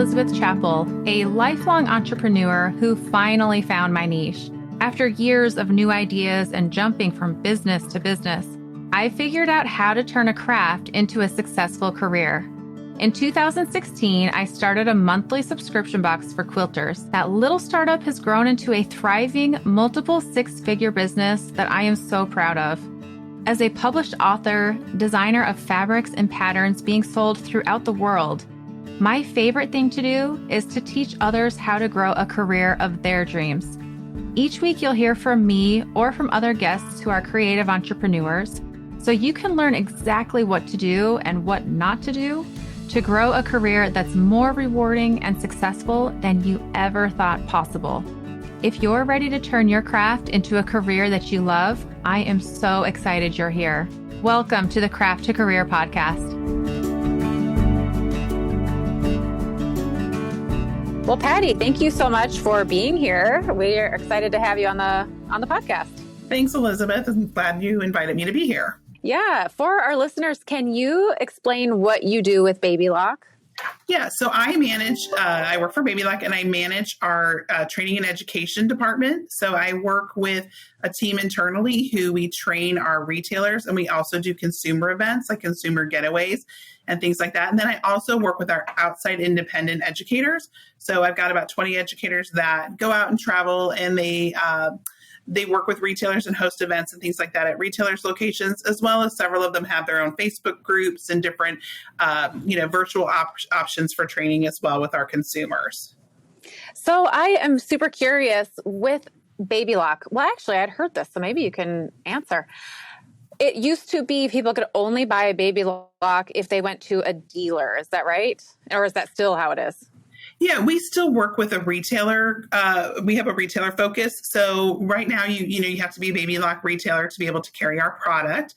Elizabeth Chappell, a lifelong entrepreneur who finally found my niche. After years of new ideas and jumping from business to business, I figured out how to turn a craft into a successful career. In 2016, I started a monthly subscription box for quilters. That little startup has grown into a thriving, multiple six-figure business that I am so proud of. As a published author, designer of fabrics and patterns being sold throughout the world, my favorite thing to do is to teach others how to grow a career of their dreams. Each week, you'll hear from me or from other guests who are creative entrepreneurs, so you can learn exactly what to do and what not to do to grow a career that's more rewarding and successful than you ever thought possible. If you're ready to turn your craft into a career that you love, I am so excited you're here. Welcome to the Craft to Career podcast. Well, Patty, thank you so much for being here. We're excited to have you on the podcast. Thanks, Elizabeth. I'm glad you invited me to be here. Yeah. For our listeners, can you explain what you do with Baby Lock? Yeah. So I work for Baby Lock and I manage our training and education department. So I work with a team internally who we train our retailers, and we also do consumer events like consumer getaways and things like that. And then I also work with our outside independent educators. So I've got about 20 educators that go out and travel, and they work with retailers and host events and things like that at retailers' locations, as well as several of them have their own Facebook groups and different, virtual options for training as well with our consumers. So I am super curious with Baby Lock. Well, actually, I'd heard this, so maybe you can answer. It used to be people could only buy a Baby Lock if they went to a dealer. Is that right? Or is that still how it is? Yeah, we still work with a retailer. We have a retailer focus. So right now, you have to be a Baby Lock retailer to be able to carry our product.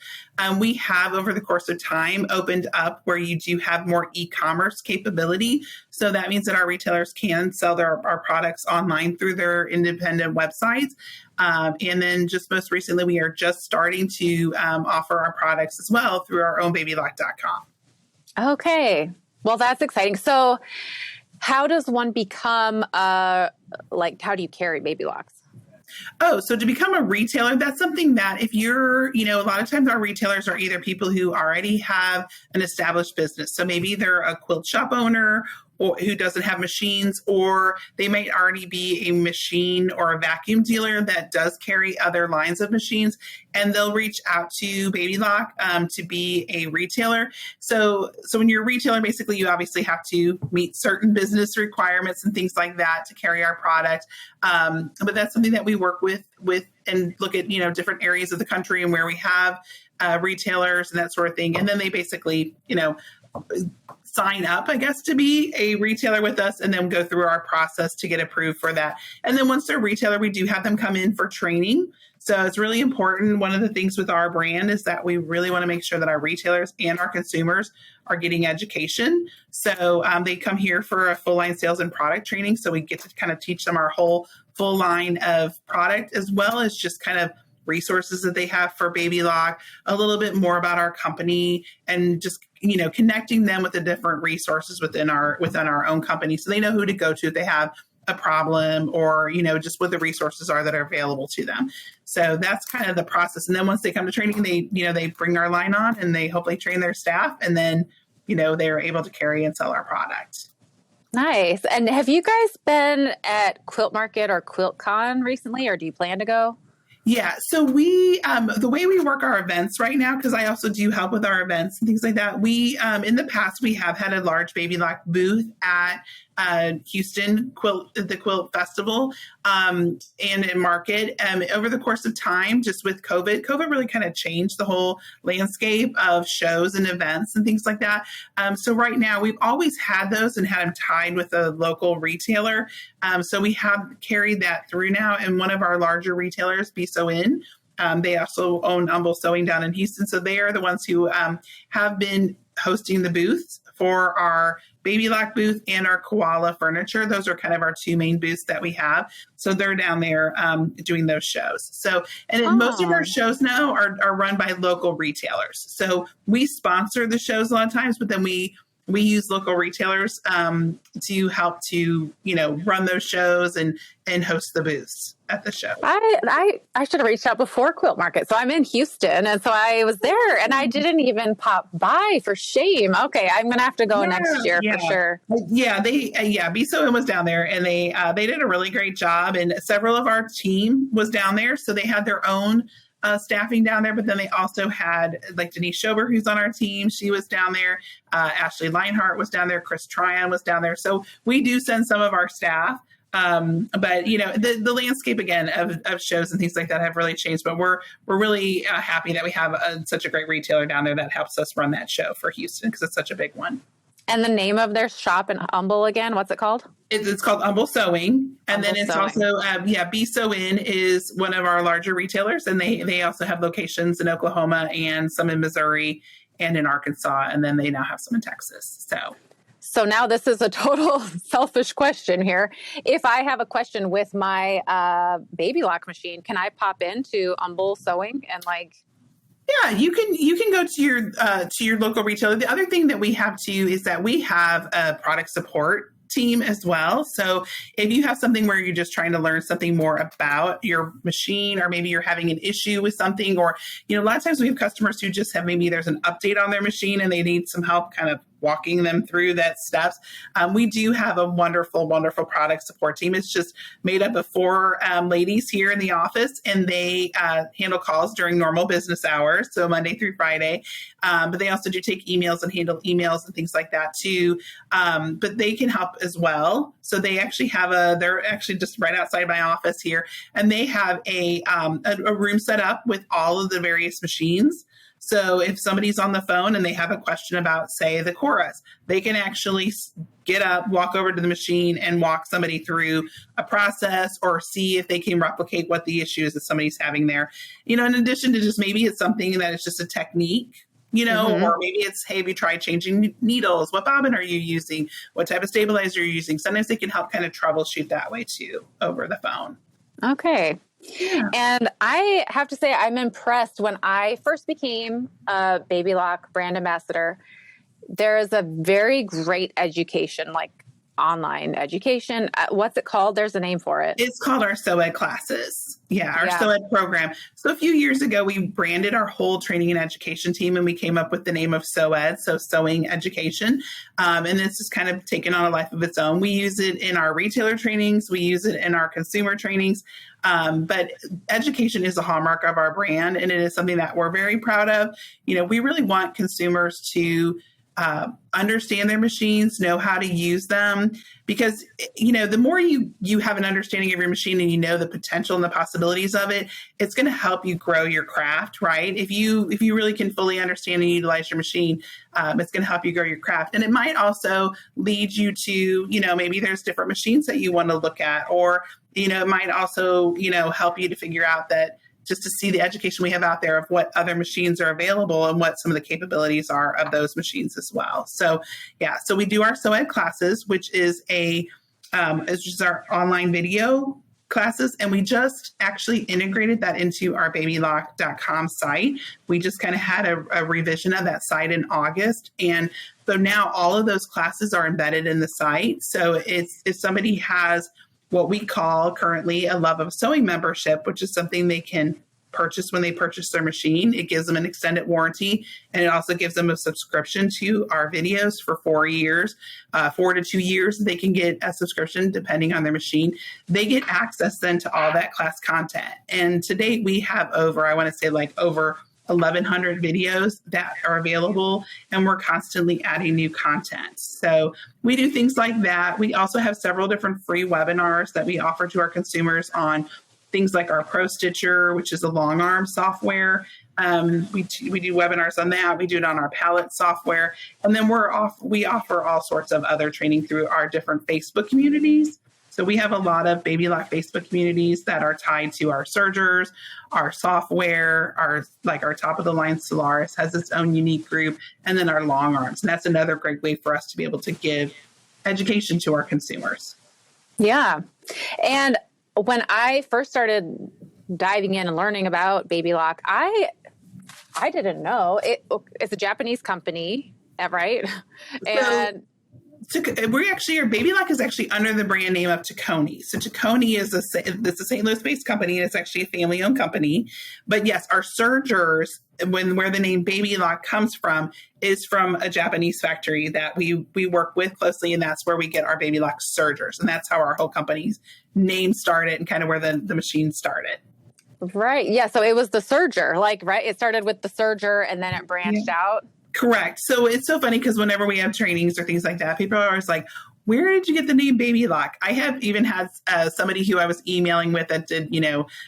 We have, over the course of time, opened up where you do have more e-commerce capability. So that means that our retailers can sell our products online through their independent websites. And then just most recently, we are just starting to offer our products as well through our own babylock.com. Okay. Well, that's exciting. So how does one become, how do you carry Baby Locks? Oh, so to become a retailer, that's something that if you're, a lot of times our retailers are either people who already have an established business. So maybe they're a quilt shop owner or who doesn't have machines, or they might already be a machine or a vacuum dealer that does carry other lines of machines, and they'll reach out to Baby Lock to be a retailer. So when you're a retailer, basically you obviously have to meet certain business requirements and things like that to carry our product. But that's something that we work with and look at, different areas of the country and where we have retailers and that sort of thing. And then they basically, sign up, I guess, to be a retailer with us and then go through our process to get approved for that. And then once they're a retailer, we do have them come in for training. So it's really important. One of the things with our brand is that we really want to make sure that our retailers and our consumers are getting education. So they come here for a full line sales and product training. So we get to kind of teach them our whole full line of product, as well as just kind of resources that they have for Baby Lock, a little bit more about our company, and just connecting them with the different resources within our own company, so they know who to go to if they have a problem, or just what the resources are that are available to them. So that's kind of the process. And then once they come to training, they bring our line on and they hopefully train their staff, and then they're able to carry and sell our product. Nice. And have you guys been at Quilt Market or QuiltCon recently, or do you plan to go? Yeah. So we, the way we work our events right now, because I also do help with our events and things like that. We, in the past, we have had a large Baby Lock booth at Houston the Quilt Festival and in Market. Over the course of time, just with COVID really kind of changed the whole landscape of shows and events and things like that. So right now, we've always had those and had them tied with a local retailer. So we have carried that through now. And one of our larger retailers, Be Sew In, they also own Humble Sewing down in Houston. So they are the ones who have been hosting the booths for our Baby Lock booth and our koala furniture. Those are kind of our two main booths that we have. So they're down there doing those shows. So, and then most of our shows now are run by local retailers. So we sponsor the shows a lot of times, but then we we use local retailers to help to, run those shows and host the booths at the show. I should have reached out before Quilt Market. So I'm in Houston, and so I was there, and I didn't even pop by. For shame. Okay, I'm gonna have to go next year for sure. Yeah, BSO was down there, and they did a really great job, and several of our team was down there, so they had their own staffing down there, but then they also had like Denise Schober, who's on our team. She was down there. Ashley Leinhart was down there. Chris Tryon was down there. So we do send some of our staff. But the landscape again of shows and things like that have really changed, but we're really happy that we have such a great retailer down there that helps us run that show for Houston, because it's such a big one. And the name of their shop in Humble again, what's it called? It's called Humble Sewing. And then it's also, Be Sew In is one of our larger retailers. And they also have locations in Oklahoma and some in Missouri and in Arkansas. And then they now have some in Texas. So now this is a total selfish question here. If I have a question with my baby lock machine, can I pop into Humble Sewing and Yeah, you can go to your local retailer. The other thing that we have too is that we have a product support team as well. So if you have something where you're just trying to learn something more about your machine, or maybe you're having an issue with something, or a lot of times we have customers who just have, maybe there's an update on their machine and they need some help kind of walking them through that steps. We do have a wonderful, wonderful product support team. It's just made up of 4 ladies here in the office, and they handle calls during normal business hours, so Monday through Friday. But they also do take emails and handle emails and things like that too. But they can help as well. So they actually have they're actually just right outside my office here, and they have a room set up with all of the various machines. So if somebody's on the phone and they have a question about, say, the chorus, they can actually get up, walk over to the machine and walk somebody through a process, or see if they can replicate what the issue is that somebody's having there. In addition to just, maybe it's something that is just a technique, or maybe it's, hey, have you tried changing needles? What bobbin are you using? What type of stabilizer are you using? Sometimes they can help kind of troubleshoot that way too, over the phone. Okay. Yeah. And I have to say, I'm impressed. When I first became a Baby Lock brand ambassador, there is a very great education, like online education. What's it called? There's a name for it. It's called our Sew Ed classes. Our Sew Ed program. So a few years ago, we branded our whole training and education team, and we came up with the name of Sew Ed, so sewing education. And this has kind of taken on a life of its own. We use it in our retailer trainings. We use it in our consumer trainings. But education is a hallmark of our brand, and it is something that we're very proud of. We really want consumers to understand their machines, know how to use them, because the more you have an understanding of your machine and the potential and the possibilities of it, it's going to help you grow your craft, right? If you really can fully understand and utilize your machine, it's going to help you grow your craft. And it might also lead you to, maybe there's different machines that you want to look at, or it might also help you to figure out that, just to see the education we have out there of what other machines are available and what some of the capabilities are of those machines as well. So we do our Sew Ed classes, which is it's just our online video classes. And we just actually integrated that into our babylock.com site. We just kind of had a revision of that site in August. And so now all of those classes are embedded in the site. So if somebody has what we call currently a Love of Sewing membership, which is something they can purchase when they purchase their machine. It gives them an extended warranty, and it also gives them a subscription to our videos for 4 years, 4 to 2 years. They can get a subscription depending on their machine. They get access then to all that class content. And to date, we have over 1,100 videos that are available, and we're constantly adding new content. So we do things like that. We also have several different free webinars that we offer to our consumers on things like our Pro Stitcher, which is a long arm software. We do webinars on that. We do it on our palette software. And then we offer all sorts of other training through our different Facebook communities. So we have a lot of Baby Lock Facebook communities that are tied to our sergers, our software, our top of the line Solaris has its own unique group, and then our long arms. And that's another great way for us to be able to give education to our consumers. Yeah. And when I first started diving in and learning about Baby Lock, I didn't know it's a Japanese company. Right. So, And we actually, our Baby Lock is actually under the brand name of Tacony. So Tacony is it's a St. Louis-based company, and it's actually a family-owned company. But yes, our sergers, where the name Baby Lock comes from, is from a Japanese factory that we work with closely, and that's where we get our Baby Lock sergers, and that's how our whole company's name started and kind of where the machine started. right. Yeah. So it was the serger, right. It started with the serger and then it branched out. Correct. So it's so funny because whenever we have trainings or things like that, people are always like, where did you get the name Baby Lock? I have even had somebody who I was emailing with that did,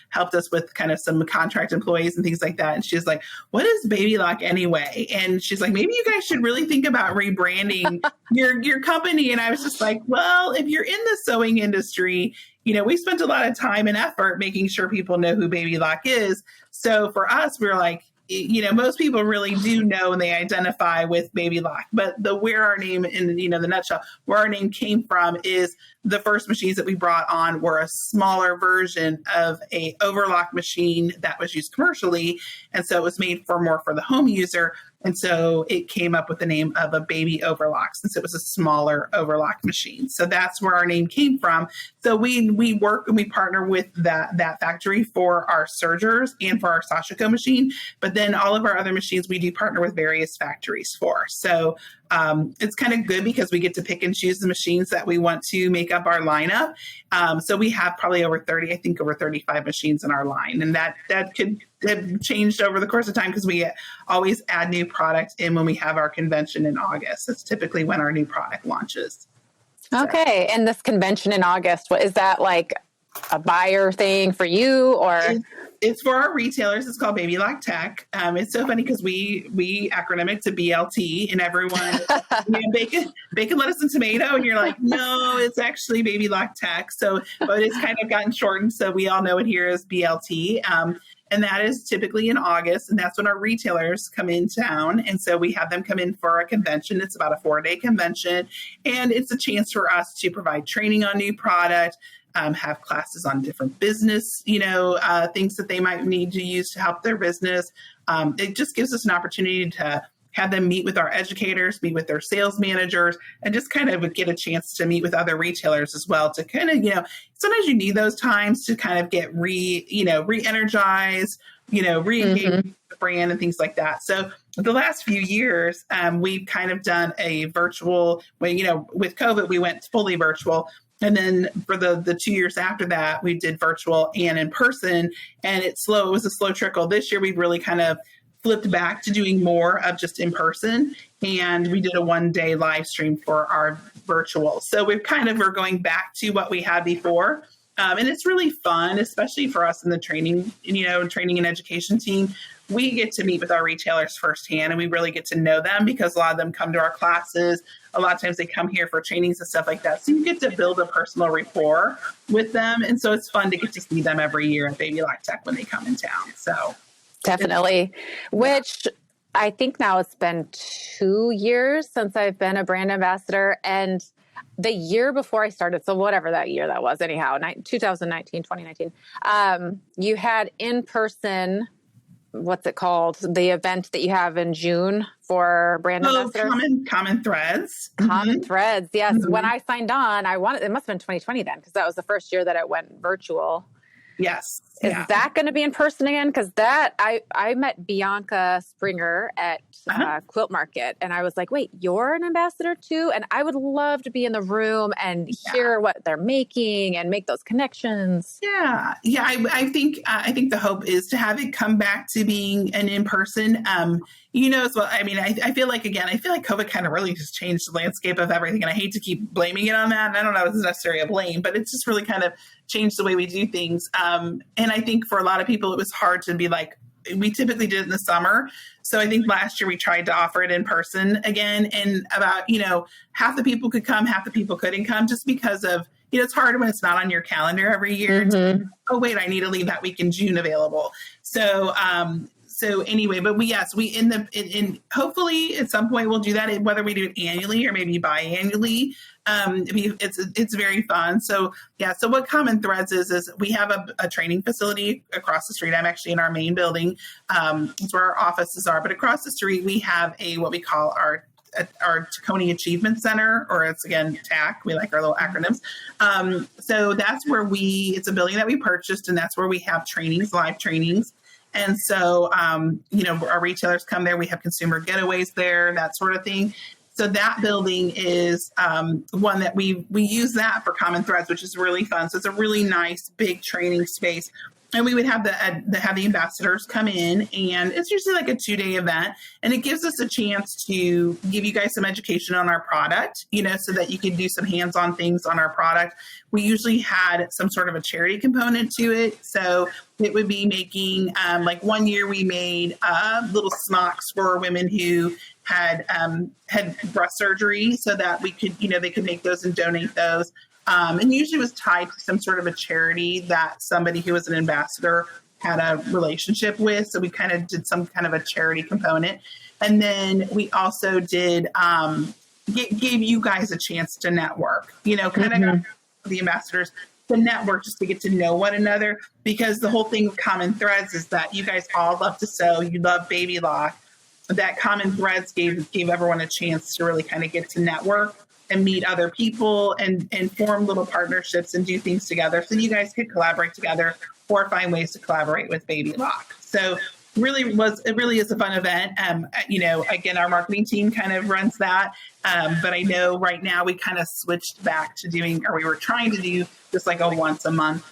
helped us with kind of some contract employees and things like that. And she's like, what is Baby Lock anyway? And she's like, maybe you guys should really think about rebranding your company. And I was just like, well, if you're in the sewing industry, we spent a lot of time and effort making sure people know who Baby Lock is. So for us, we're like, most people really do know and they identify with Baby Lock, but where our name in, the nutshell, where our name came from is the first machines that we brought on were a smaller version of a overlock machine that was used commercially. And so it was made more for the home user. And so it came up with the name of a baby overlock since it was a smaller overlock machine. So that's where our name came from. So we work and we partner with that factory for our sergers and for our Sashiko machine. But then all of our other machines, we do partner with various factories for. So it's kind of good because we get to pick and choose the machines that we want to make up our lineup. So we have probably over 35 machines in our line. And that could have changed over the course of time because we always add new product in when we have our convention in August. That's typically when our new product launches. Okay. And this convention in August, what is that, like a buyer thing for you or? It's for our retailers. It's called Baby Lock Tech. It's so funny because we acronym it to BLT, and everyone bacon, lettuce, and tomato, and you're like, no, it's actually Baby Lock Tech. So, but it's kind of gotten shortened, so we all know it here as BLT. And that is typically in August, and that's when our retailers come in town. And so we have them come in for a convention. It's about a 4-day convention, and it's a chance for us to provide training on new product, have classes on different business, things that they might need to use to help their business. It just gives us an opportunity to have them meet with our educators, meet with their sales managers, and just kind of get a chance to meet with other retailers as well to kind of, sometimes you need those times to kind of get re-energized, re-engage with the brand and things like that. So the last few years, we've kind of done a virtual, with COVID, we went fully virtual. And then for the 2 years after that, we did virtual and in person, and it was a slow trickle. This year, we really kind of flipped back to doing more of just in person, and we did a 1-day live stream for our virtual. So we're going back to what we had before. And it's really fun, especially for us in the training and education team. We get to meet with our retailers firsthand, and we really get to know them because a lot of them come to our classes. A lot of times they come here for trainings and stuff like that. So you get to build a personal rapport with them. And so it's fun to get to see them every year at Baby Lock Tech when they come in town. So definitely, which I think now it's been 2 years since I've been a brand ambassador. And the year before I started, so whatever that year that was, anyhow, 2019, you had in-person, what's it called? The event that you have in June for brand ambassadors? Common Threads. Common Threads, yes. Mm-hmm. When I signed on, it must have been 2020 then, because that was the first year that it went virtual. Yes. Is that going to be in person again? Because I met Bianca Springer at Quilt Market, and I was like, wait, you're an ambassador too? And I would love to be in the room and hear what they're making and make those connections. Yeah. I think the hope is to have it come back to being an in-person. As well. I mean, I feel like COVID kind of really just changed the landscape of everything. And I hate to keep blaming it on that. And I don't know if it's necessarily a blame, but it's just really kind of changed the way we do things. And I think for a lot of people, it was hard to be like, we typically did it in the summer. So I think last year we tried to offer it in person again. And about, half the people could come, half the people couldn't come just because of, it's hard when it's not on your calendar every year. Mm-hmm. Oh, wait, I need to leave that week in June available. So anyway, but hopefully at some point we'll do that, whether we do it annually or maybe biannually. It's very fun. So what Common Threads is we have a training facility across the street. I'm actually in our main building. It's where our offices are, but across the street we have what we call our at our Tacony Achievement Center, or it's again TAC. We like our little acronyms. So that's where it's a building that we purchased, and that's where we have trainings, live trainings. And so, our retailers come there. We have consumer getaways there, that sort of thing. So that building is one that we use that for Common Threads, which is really fun. So it's a really nice big training space. And we would have the ambassadors come in, and it's usually like a 2-day event. And it gives us a chance to give you guys some education on our product, so that you can do some hands-on things on our product. We usually had some sort of a charity component to it. So it would be making, like one year we made little smocks for women who had breast surgery, so that we could, they could make those and donate those. And usually it was tied to some sort of a charity that somebody who was an ambassador had a relationship with. So we kind of did some kind of a charity component. And then we also did gave you guys a chance to network, got the ambassadors to network, just to get to know one another, because the whole thing with Common Threads is that you guys all love to sew. You love Baby Lock. That Common Threads gave everyone a chance to really kind of get to network and meet other people and form little partnerships and do things together, so you guys could collaborate together or find ways to collaborate with Baby Lock. So it really is a fun event. Again, our marketing team kind of runs that. But I know right now we kind of switched back to we were trying to do just like a once a month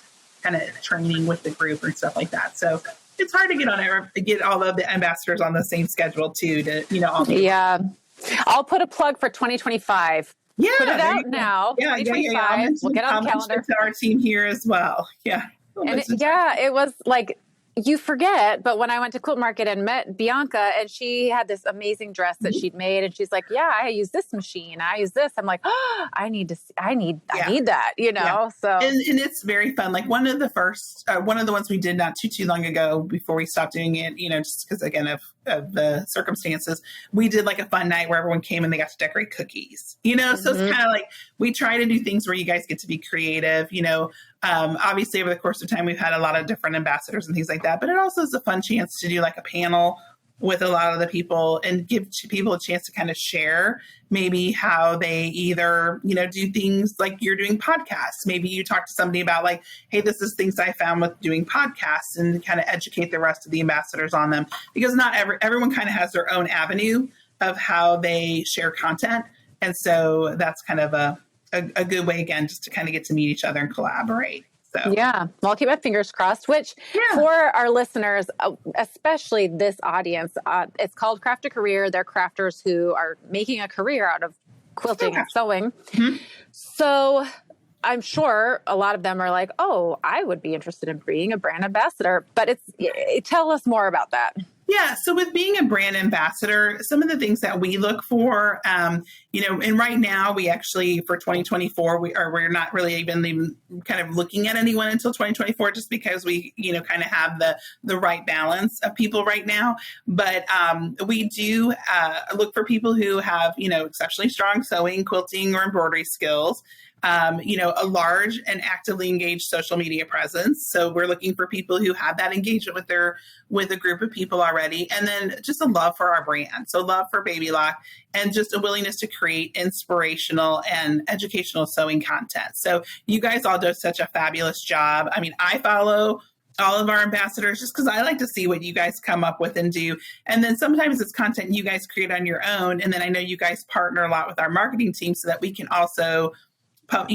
kind of training with the group and stuff like that. So it's hard to get all of the ambassadors on the same schedule too, Yeah. I'll put a plug for 2025. Yeah, put it out now. Yeah, 2025. We'll get on the calendar. To our team here as well. Yeah. It was like, you forget, but when I went to Quilt Market and met Bianca, and she had this amazing dress that she'd made, and she's like, "Yeah, I use this machine. I use this." I'm like, "Oh, I need that," Yeah. So and it's very fun. Like one of the ones we did not too long ago before we stopped doing it, just because again of the circumstances, we did like a fun night where everyone came and they got to decorate cookies. So it's kind of like we try to do things where you guys get to be creative. Obviously over the course of time we've had a lot of different ambassadors and things like that, but it also is a fun chance to do like a panel with a lot of the people and give people a chance to kind of share maybe how they either, do things like you're doing podcasts. Maybe you talk to somebody about like, hey, this is things I found with doing podcasts, and kind of educate the rest of the ambassadors on them, because not everyone kind of has their own avenue of how they share content. And so that's kind of a good way, again, just to kind of get to meet each other and collaborate. So. Yeah, well, I'll keep my fingers crossed, for our listeners, especially this audience, it's called Craft a Career. They're crafters who are making a career out of quilting and sewing. Mm-hmm. So I'm sure a lot of them are like, oh, I would be interested in being a brand ambassador, but tell us more about that. Yeah. So with being a brand ambassador, some of the things that we look for, and right now we actually, for 2024, we're not really even kind of looking at anyone until 2024, just because we, kind of have the right balance of people right now. But we do look for people who have, exceptionally strong sewing, quilting, or embroidery skills. A large and actively engaged social media presence. So we're looking for people who have that engagement with a group of people already. And then just a love for our brand. So love for Baby Lock, and just a willingness to create inspirational and educational sewing content. So you guys all do such a fabulous job. I mean, I follow all of our ambassadors just because I like to see what you guys come up with and do. And then sometimes it's content you guys create on your own. And then I know you guys partner a lot with our marketing team so that we can also help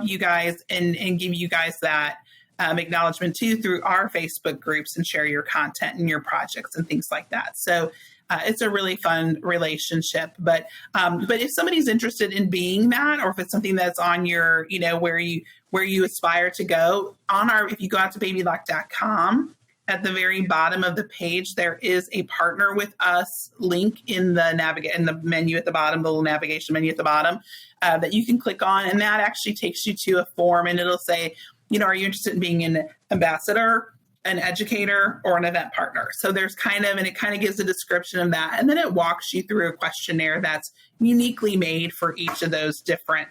you guys and give you guys that acknowledgement too through our Facebook groups, and share your content and your projects and things like that. So it's a really fun relationship. But if somebody's interested in being that, or if it's something that's on your, where you aspire to go, if you go out to babylock.com, at the very bottom of the page, there is a partner with us link in the menu at the bottom, the little navigation menu at the bottom, that you can click on. And that actually takes you to a form, and it'll say, are you interested in being an ambassador, an educator, or an event partner? So there's and it kind of gives a description of that. And then it walks you through a questionnaire that's uniquely made for each of those different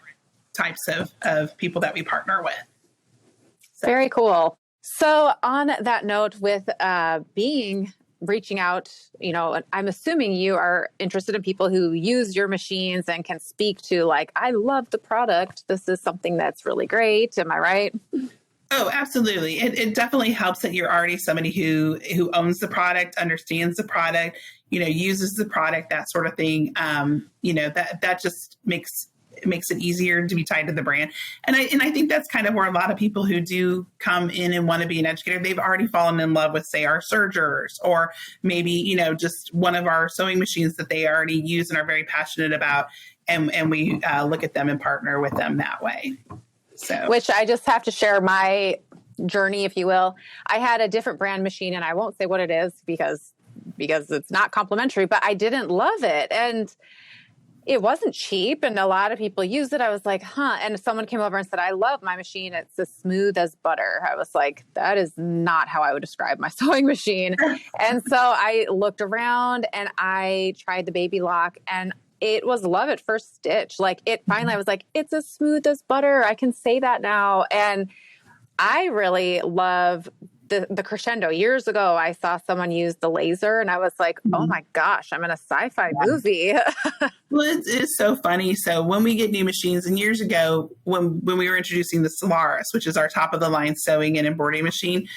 types of people that we partner with. So. Very cool. So on that note, with being reaching out, and I'm assuming you are interested in people who use your machines and can speak to like, I love the product. This is something that's really great. Am I right? Oh, absolutely. It definitely helps that you're already somebody who owns the product, understands the product, uses the product, that sort of thing. That just makes it easier to be tied to the brand. And I think that's kind of where a lot of people who do come in and want to be an educator, they've already fallen in love with, say, our sergers, or maybe, just one of our sewing machines that they already use and are very passionate about. And we look at them and partner with them that way. So, which I just have to share my journey, if you will. I had a different brand machine, and I won't say what it is because it's not complimentary, but I didn't love it. And it wasn't cheap, and a lot of people use it. I was like, and someone came over and said, I love my machine. It's as smooth as butter. I was like, that is not how I would describe my sewing machine. And so I looked around and I tried the Baby Lock, and it was love at first stitch. Like, it finally, I was like, it's as smooth as butter. I can say that now. And I really love the crescendo. Years ago, I saw someone use the laser, and I was like, oh my gosh, I'm in a sci-fi movie. Well, it's so funny. So when we get new machines, and years ago, when we were introducing the Solaris, which is our top of the line sewing and embroidery machine,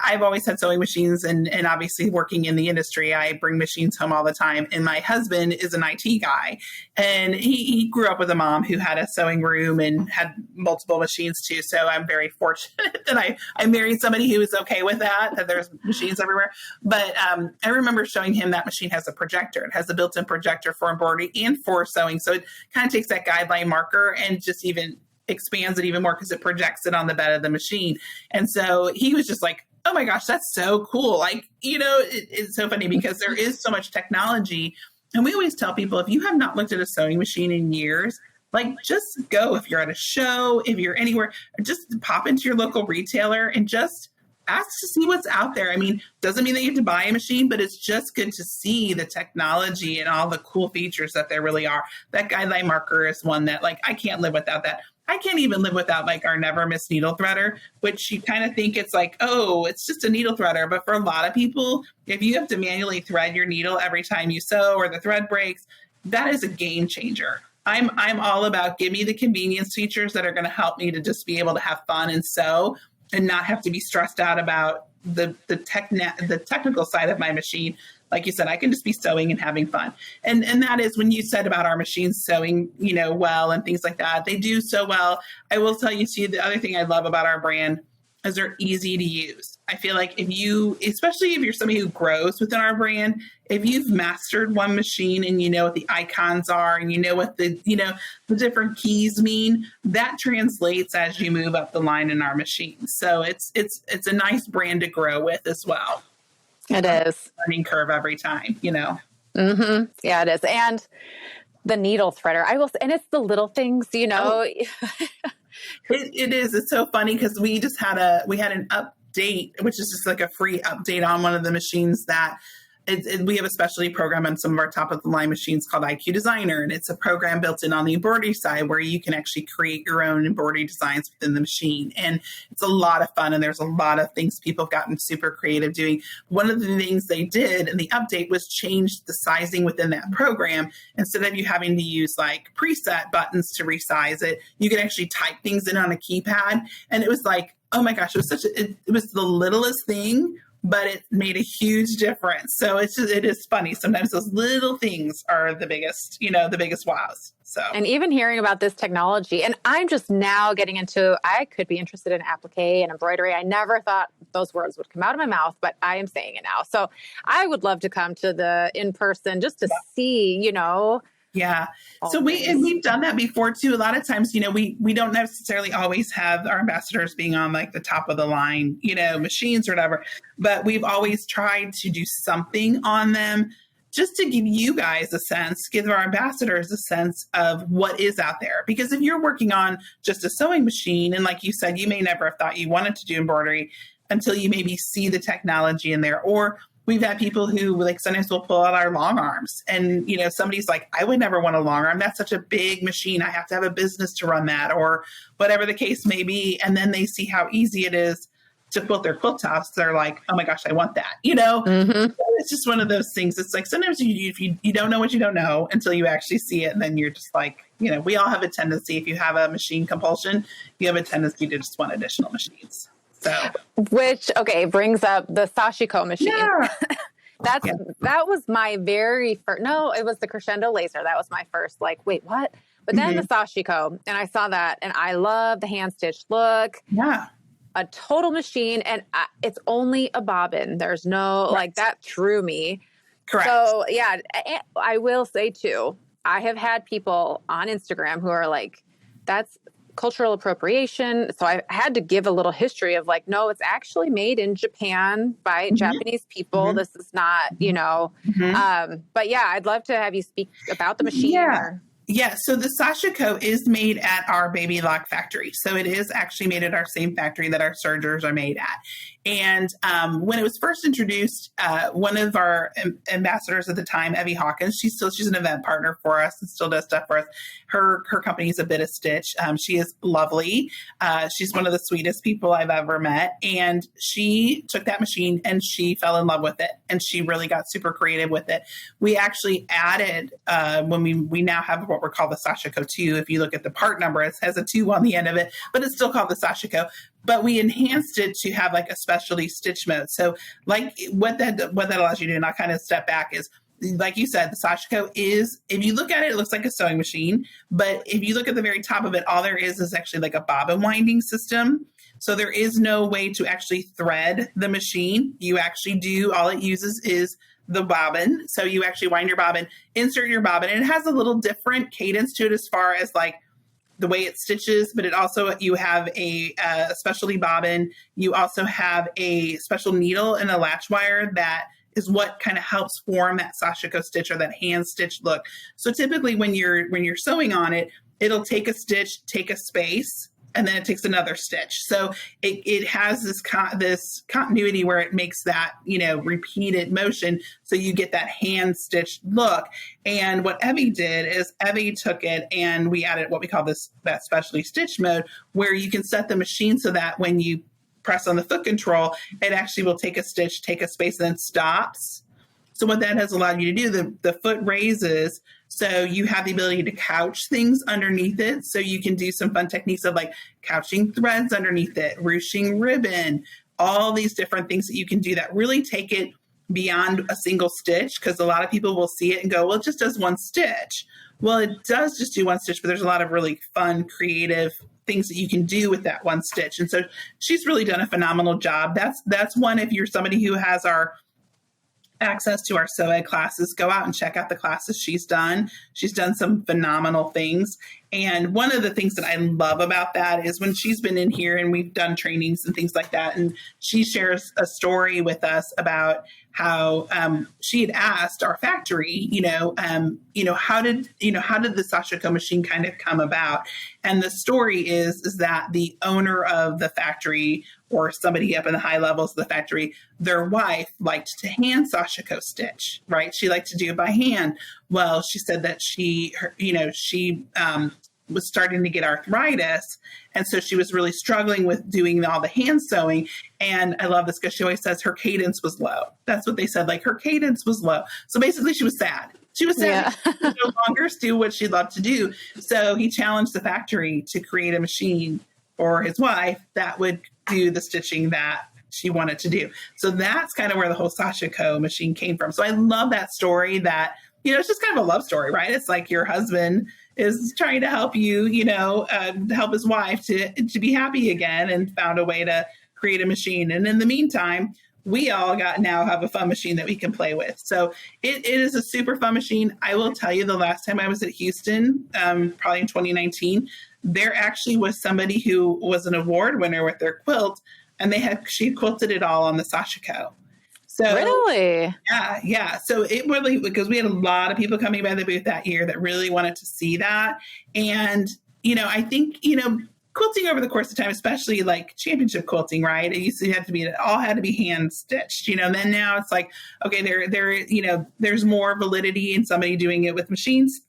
I've always had sewing machines, and obviously working in the industry, I bring machines home all the time. And my husband is an IT guy, and he grew up with a mom who had a sewing room and had multiple machines too. So I'm very fortunate that I married somebody who was okay with that there's machines everywhere. But I remember showing him that machine has a projector. It has a built-in projector for embroidery and for sewing. So it kind of takes that guideline marker and just even expands it even more because it projects it on the bed of the machine. And so he was just like, oh my gosh, that's so cool. Like, it's so funny because there is so much technology. And we always tell people, if you have not looked at a sewing machine in years, like, just go. If you're at a show, if you're anywhere, just pop into your local retailer and just ask to see what's out there. I mean, doesn't mean that you have to buy a machine, but it's just good to see the technology and all the cool features that there really are. That guideline marker is one that, like, I can't live without that. I can't even live without, like, our Never Miss needle threader, which you kind of think it's like, oh, it's just a needle threader. But for a lot of people, if you have to manually thread your needle every time you sew or the thread breaks, that is a game changer. I'm all about, give me the convenience features that are going to help me to just be able to have fun and sew and not have to be stressed out about the technical side of my machine. Like you said, I can just be sewing and having fun. And that is when you said about our machines sewing, well, and things like that. They do so well. I will tell you too, the other thing I love about our brand is they're easy to use. I feel like especially if you're somebody who grows within our brand, if you've mastered one machine and you know what the icons are and you know what the different keys mean, that translates as you move up the line in our machines. So it's a nice brand to grow with as well. It is. Learning curve every time, Mm-hmm. Yeah, it is. And the needle threader, and it's the little things, It is. It's so funny because we had an update, which is just like a free update on one of the machines that we have a specialty program on some of our top of the line machines called IQ Designer. And it's a program built in on the embroidery side where you can actually create your own embroidery designs within the machine. And it's a lot of fun. And there's a lot of things people have gotten super creative doing. One of the things they did in the update was change the sizing within that program. Instead of you having to use like preset buttons to resize it, you can actually type things in on a keypad. And it was like, oh my gosh, it was the littlest thing, but it made a huge difference. So it is funny. Sometimes those little things are the biggest wows. So, and even hearing about this technology, and I'm just now getting into, I could be interested in applique and embroidery. I never thought those words would come out of my mouth, but I am saying it now. So I would love to come to the in-person just to see, Yeah. So we've done that before too. A lot of times, we don't necessarily always have our ambassadors being on like the top of the line, machines or whatever, but we've always tried to do something on them just to give you guys a sense, give our ambassadors a sense of what is out there. Because if you're working on just a sewing machine, and like you said, you may never have thought you wanted to do embroidery until you maybe see the technology in there. Or we've had people who like sometimes will pull out our long arms and, somebody's like, I would never want a long arm. That's such a big machine. I have to have a business to run that or whatever the case may be. And then they see how easy it is to quilt their quilt tops, they're like, oh my gosh, I want that, you know? Mm-hmm. It's just one of those things. It's like sometimes you don't know what you don't know until you actually see it. And then you're just like, you know, we all have a tendency, if you have a machine compulsion, you have a tendency to just want additional machines. So, which, okay, brings up the Sashiko machine. yeah. That was my very first, no, it was the Crescendo Laser. That was my first, like, wait, what? But then the Sashiko, and I saw that, and I love the hand stitched look. Yeah. A total machine, and it's only a bobbin. There's no, like, that threw me. Correct. So, yeah, I will say, too, I have had people on Instagram who are like, that's cultural appropriation. So I had to give a little history of like, no, it's actually made in Japan by Japanese people. This is not, you know, but yeah, I'd love to have you speak about the machine. Yeah, so the Sashiko is made at our Baby Lock factory. So it is actually made at our same factory that our sergers are made at. And when it was first introduced, one of our ambassadors at the time, Evie Hawkins, she's an event partner for us and still does stuff for us. Her company is A Bit of Stitch. She is lovely. She's one of the sweetest people I've ever met. And she took that machine and she fell in love with it. And she really got super creative with it. We actually added, when we now have what we're called the Sashiko 2. If you look at the part number, it has a 2 on the end of it, but it's still called the Sashiko. But we enhanced it to have like a specialty stitch mode. So like what that allows you to do, and I'll kind of step back, is like you said, the Sashiko is, if you look at it, it looks like a sewing machine. But if you look at the very top of it, all there is actually like a bobbin winding system. So there is no way to actually thread the machine. You actually do, all it uses is the bobbin. So you actually wind your bobbin, insert your bobbin, and it has a little different cadence to it as far as like the way it stitches, but it also, you have a specialty bobbin. You also have a special needle and a latch wire that is what kind of helps form that Sashiko stitch or that hand stitch look. So typically when you're sewing on it, it'll take a stitch, take a space, and then it takes another stitch. So it has this continuity where it makes that, you know, repeated motion. So you get that hand stitched look. And what Evie did is Evie took it and we added what we call that specialty stitch mode, where you can set the machine so that when you press on the foot control, it actually will take a stitch, take a space, and then stops. So what that has allowed you to do, the foot raises, so you have the ability to couch things underneath it. So you can do some fun techniques of like couching threads underneath it, ruching ribbon, all these different things that you can do that really take it beyond a single stitch, because a lot of people will see it and go, well, it just does one stitch. Well, it does just do one stitch, but there's a lot of really fun, creative things that you can do with that one stitch. And so she's really done a phenomenal job. That's one, if you're somebody who has our access to our sew ed classes, go out and check out the classes she's done. She's done some phenomenal things. And one of the things that I love about that is when she's been in here and we've done trainings and things like that, and she shares a story with us about how she had asked our factory, how did the Sashiko machine kind of come about? And the story is that the owner of the factory, or somebody up in the high levels of the factory, their wife liked to hand Sashiko stitch, right? She liked to do it by hand. Well, she said that she was starting to get arthritis. And so she was really struggling with doing all the hand sewing. And I love this because she always says her cadence was low. That's what they said. Like her cadence was low. So basically she was sad. She was sad. She could no longer do what she loved to do. So he challenged the factory to create a machine for his wife that would do the stitching that she wanted to do. So that's kind of where the whole Sashiko machine came from. So I love that story that, it's just kind of a love story, right? It's like your husband is trying to help you, help his wife to be happy again, and found a way to create a machine. And in the meantime, we all now have a fun machine that we can play with. So it is a super fun machine. I will tell you, the last time I was at Houston, probably in 2019, there actually was somebody who was an award winner with their quilt, and she quilted it all on the Sashiko. So really? Yeah. So it really, because we had a lot of people coming by the booth that year that really wanted to see that. And, I think, quilting over the course of time, especially like championship quilting, right? It used to have to be, it all had to be hand stitched, and then now it's like, okay, there's more validity in somebody doing it with machines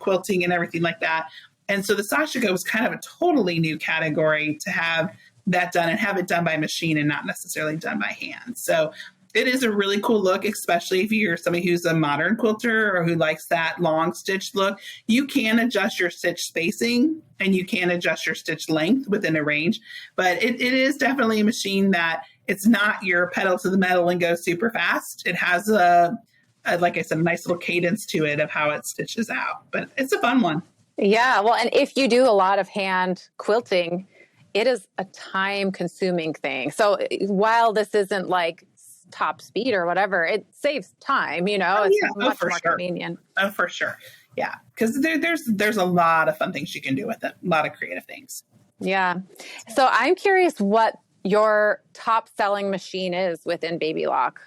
quilting and everything like that. And so the Sashiko was kind of a totally new category to have that done and have it done by machine and not necessarily done by hand. So it is a really cool look, especially if you're somebody who's a modern quilter or who likes that long stitch look. You can adjust your stitch spacing and you can adjust your stitch length within a range, but it is definitely a machine that it's not your pedal to the metal and go super fast. It has like I said, a nice little cadence to it of how it stitches out, but it's a fun one. Yeah. Well, and if you do a lot of hand quilting, it is a time consuming thing. So while this isn't like top speed or whatever, it saves time, it's much more convenient. Oh, for sure. Yeah. Because there's a lot of fun things you can do with it. A lot of creative things. Yeah. So I'm curious what your top selling machine is within Baby Lock.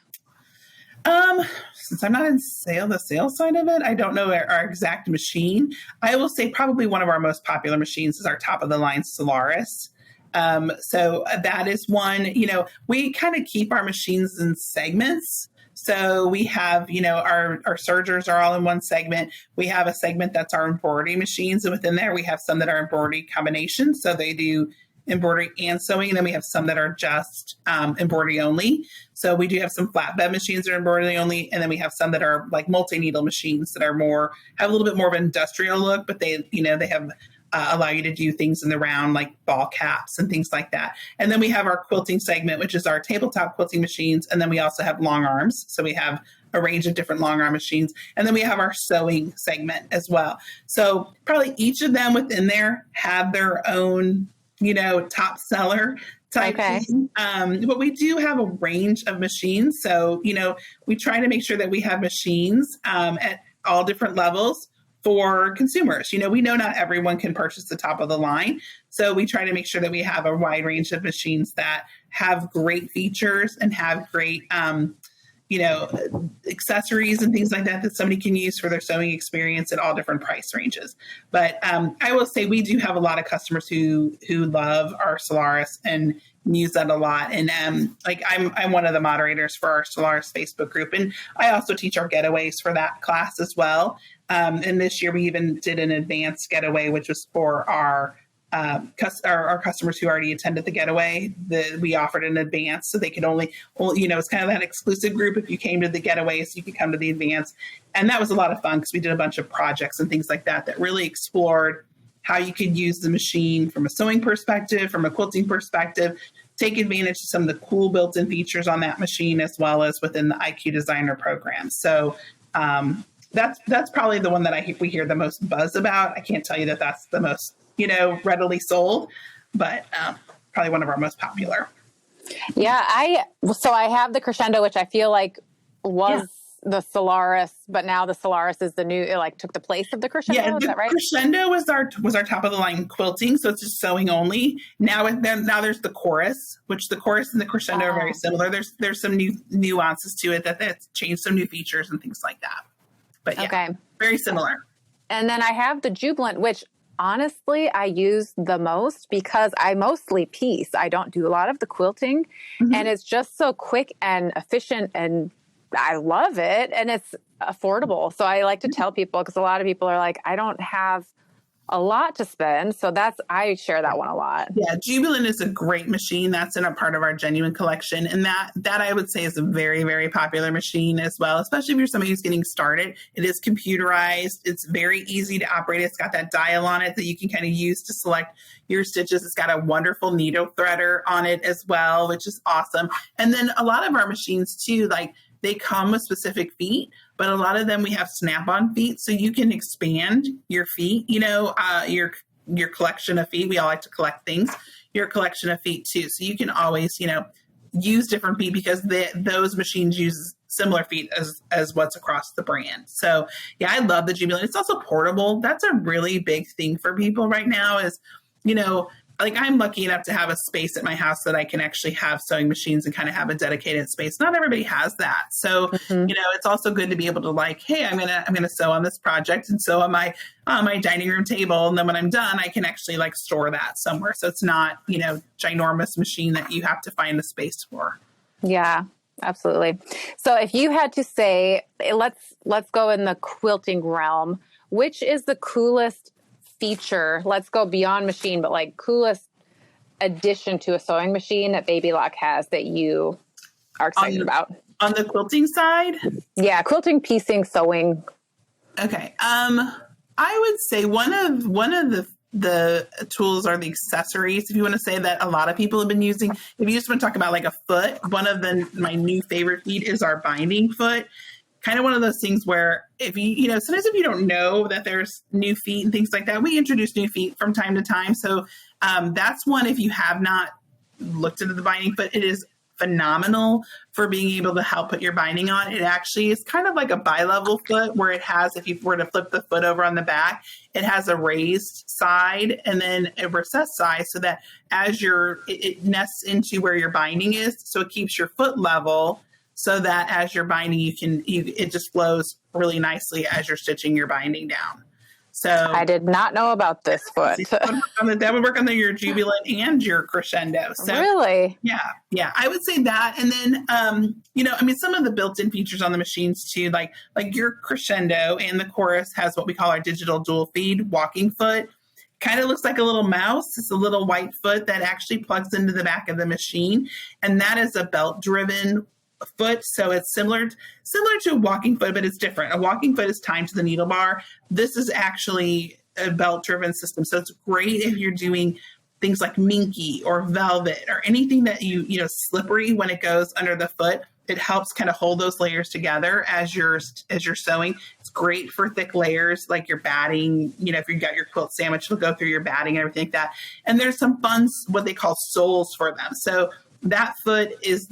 Since I'm not in the sales side of it, I don't know our exact machine. I will say probably one of our most popular machines is our top of the line Solaris. So that is one, we kind of keep our machines in segments. So we have, our sergers are all in one segment. We have a segment that's our embroidery machines. And within there, we have some that are embroidery combinations. So they do embroidery and sewing. And then we have some that are just embroidery only. So we do have some flatbed machines that are embroidery only. And then we have some that are like multi-needle machines that are have a little bit more of an industrial look, but they have allow you to do things in the round like ball caps and things like that. And then we have our quilting segment, which is our tabletop quilting machines. And then we also have long arms. So we have a range of different long arm machines. And then we have our sewing segment as well. So probably each of them within there have their own, top seller type thing. But we do have a range of machines. So, we try to make sure that we have machines at all different levels for consumers. We know not everyone can purchase the top of the line. So we try to make sure that we have a wide range of machines that have great features and have great, accessories and things like that somebody can use for their sewing experience at all different price ranges. But I will say we do have a lot of customers who love our Solaris and use that a lot. And I'm one of the moderators for our Solaris Facebook group. And I also teach our getaways for that class as well. And this year we even did an advanced getaway, which was for our customers who already attended the getaway. We offered an advance so they could only, it's kind of that exclusive group. If you came to the getaways, you could come to the advance. And that was a lot of fun because we did a bunch of projects and things like that really explored how you could use the machine from a sewing perspective, from a quilting perspective, take advantage of some of the cool built-in features on that machine, as well as within the IQ Designer program. So that's probably the one that we hear the most buzz about. I can't tell you that that's the most, readily sold, but probably one of our most popular. Yeah, I have the Crescendo, which I feel like was the Solaris, but now the Solaris is the new, it took the place of the Crescendo. Yeah, is that right? Crescendo was our top of the line quilting, so it's just sewing only. Now there's the Chorus, which the Chorus and the Crescendo are very similar. There's some new nuances to it that's changed some new features and things like that. But very similar. And then I have the Jubilant, which honestly I use the most because I mostly piece. I don't do a lot of the quilting, and it's just so quick and efficient, and I love it, and it's affordable. So I like to tell people, because a lot of people are like, I don't have a lot to spend. So I share that one a lot. Yeah, Jubilant is a great machine. That's in a part of our Genuine collection. And that I would say is a very, very popular machine as well, especially if you're somebody who's getting started. It is computerized. It's very easy to operate. It's got that dial on it that you can kind of use to select your stitches. It's got a wonderful needle threader on it as well, which is awesome. And then a lot of our machines too, they come with specific feet, but a lot of them we have snap-on feet, so you can expand your feet, your collection of feet. We all like to collect things. Your collection of feet too, so you can always, use different feet because those machines use similar feet as what's across the brand. So yeah, I love the Jubilant. It's also portable. That's a really big thing for people right now. Is I'm lucky enough to have a space at my house that I can actually have sewing machines and kind of have a dedicated space. Not everybody has that. So, it's also good to be able to hey, I'm going to sew on this project and sew on my dining room table. And then when I'm done, I can actually store that somewhere. So it's not, ginormous machine that you have to find a space for. Yeah, absolutely. So if you had to say, let's go in the quilting realm, which is the coolest feature? Let's go beyond machine, but coolest addition to a sewing machine that Baby Lock has that you are excited about? On the quilting side? Yeah, quilting, piecing, sewing. Okay. I would say one of the tools are the accessories. If you want to say that a lot of people have been using, if you just want to talk about like a foot, one of my new favorite feet is our binding foot. Kind of one of those things where if sometimes if you don't know that there's new feet and things like that, we introduce new feet from time to time. So that's one, if you have not looked into the binding foot, it is phenomenal for being able to help put your binding on. It actually is kind of like a bi-level foot where it has, if you were to flip the foot over on the back, it has a raised side and then a recessed side so that as it nests into where your binding is. So it keeps your foot level so that as you're binding, it just flows really nicely as you're stitching your binding down. So I did not know about this foot. That would work on your jubilant and your crescendo. So, really? Yeah. I would say that. And then, some of the built-in features on the machines too, like your crescendo and the chorus has what we call our digital dual feed walking foot. Kind of looks like a little mouse. It's a little white foot that actually plugs into the back of the machine. And that is a belt-driven foot. So it's similar to a walking foot, but it's different. A walking foot is timed to the needle bar. This is actually a belt-driven system. So it's great if you're doing things like minky or velvet or anything that slippery when it goes under the foot. It helps kind of hold those layers together as you're sewing. It's great for thick layers like your batting. If you've got your quilt sandwich, it'll go through your batting and everything like that. And there's some fun, what they call soles for them. So that foot is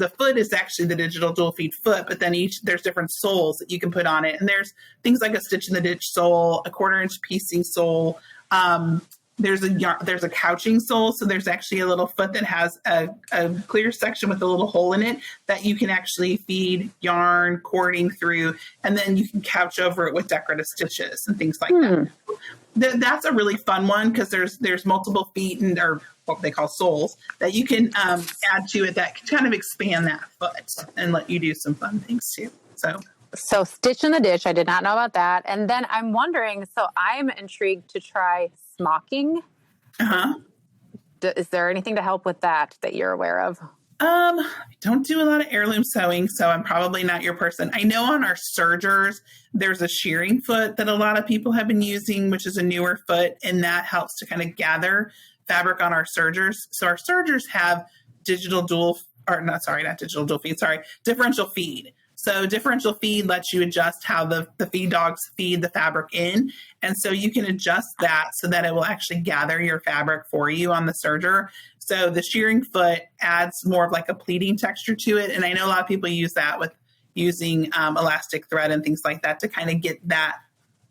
actually the digital dual feed foot, but then there's different soles that you can put on it. And there's things like a stitch in the ditch sole, a 1/4 inch piecing sole. There's a couching sole. So there's actually a little foot that has a clear section with a little hole in it that you can actually feed yarn cording through. And then you can couch over it with decorative stitches and things like that. That's a really fun one because there's multiple feet or what they call soles that you can add to it that can kind of expand that foot and let you do some fun things too. So stitch in the ditch. I did not know about that. And then I'm wondering, so I'm intrigued to try smocking. Is there anything to help with that you're aware of? I don't do a lot of heirloom sewing, so I'm probably not your person. I know on our sergers, there's a shearing foot that a lot of people have been using, which is a newer foot, and that helps to kind of gather fabric on our sergers. So our sergers have differential feed. So differential feed lets you adjust how the feed dogs feed the fabric in. And so you can adjust that so that it will actually gather your fabric for you on the serger. So the shearing foot adds more of like a pleating texture to it. And I know a lot of people use that with using elastic thread and things like that to kind of get that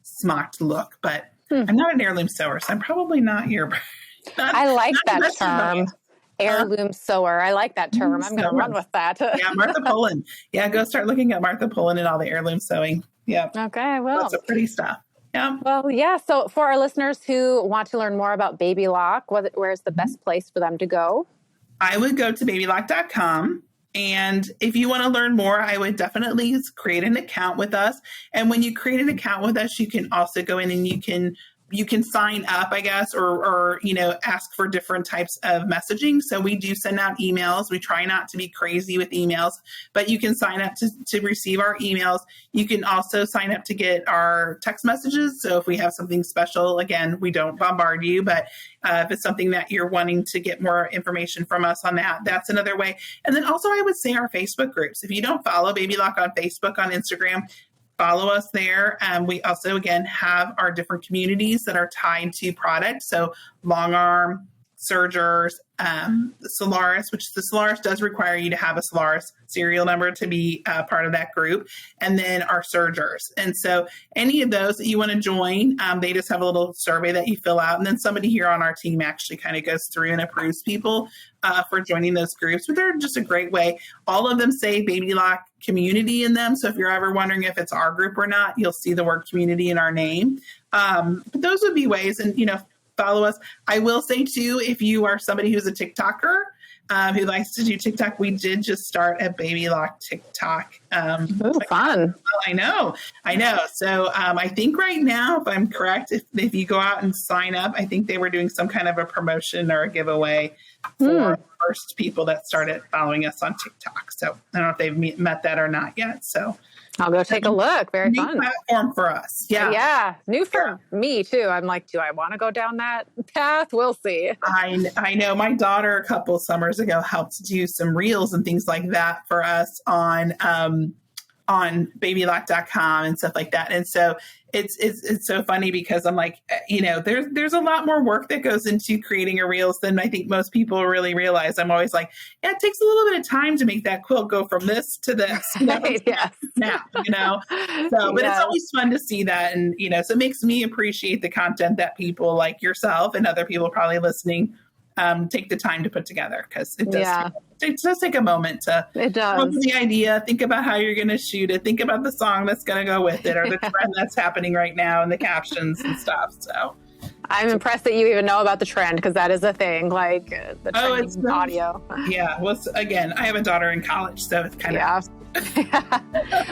smocked look. But I'm not an heirloom sewer, so I'm probably not your... I like that term. Heirloom sewer. I like that term. I'm going to run with that. Yeah, Martha Pullen. Yeah, go start looking at Martha Pullen and all the heirloom sewing. Yeah. Okay, I will. Lots of pretty stuff. Yeah. Well, yeah. So for our listeners who want to learn more about Baby Lock, where's the best place for them to go? I would go to babylock.com. And if you want to learn more, I would definitely create an account with us. And when you create an account with us, you can also go in and you can sign up, I guess, or ask for different types of messaging. So we do send out emails. We try not to be crazy with emails, but you can sign up to receive our emails. You can also sign up to get our text messages. So if we have something special, again, we don't bombard you, but if it's something that you're wanting to get more information from us on that, that's another way. And then also I would say our Facebook groups. If you don't follow Baby Lock on Facebook, on Instagram, follow us there. We also, again, have our different communities that are tied to products. So long arm, sergers, the Solaris, which the Solaris does require you to have a Solaris serial number to be part of that group. And then our sergers. And so any of those that you want to join, they just have a little survey that you fill out. And then somebody here on our team actually kind of goes through and approves people for joining those groups. But they're just a great way. All of them say Baby Lock community in them. So if you're ever wondering if it's our group or not, you'll see the word community in our name. But those would be ways. And, follow us. I will say too, if you are somebody who's a TikToker, who likes to do TikTok. We did just start a Baby Lock TikTok. Ooh, fun. I know. So I think right now, if I'm correct, if you go out and sign up, I think they were doing some kind of a promotion or a giveaway for the first people that started following us on TikTok. So I don't know if they've met that or not yet. So I'll go take a look. Very new fun. platform for us. Yeah. Yeah. New for me too. I'm like, do I want to go down that path? We'll see. I know my daughter a couple summers ago helped do some reels and things like that for us on babylock.com and stuff like that. And so it's so funny because I'm like, there's a lot more work that goes into creating a reels than I think most people really realize. I'm always like, yeah, it takes a little bit of time to make that quilt go from this to this. Right, yes. Now, So, but it's always fun to see that. And, so it makes me appreciate the content that people like yourself and other people probably listening take the time to put together, because it does take a moment to come up with the idea, think about how you're going to shoot it, think about the song that's going to go with it, or the trend that's happening right now and the captions and stuff. So I'm impressed that you even know about the trend, because that is a thing, like the trending audio. Yeah. Well, again, I have a daughter in college, so it's kind of...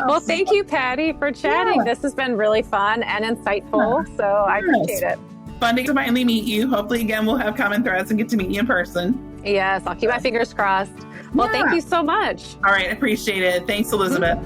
Well, thank you, Patty, for chatting. This has been really fun and insightful, so I appreciate it. Fun to finally meet you. Hopefully, again, we'll have common threads and get to meet you in person. Yes, I'll keep my fingers crossed. Well, thank you so much. All right. Appreciate it. Thanks, Elizabeth.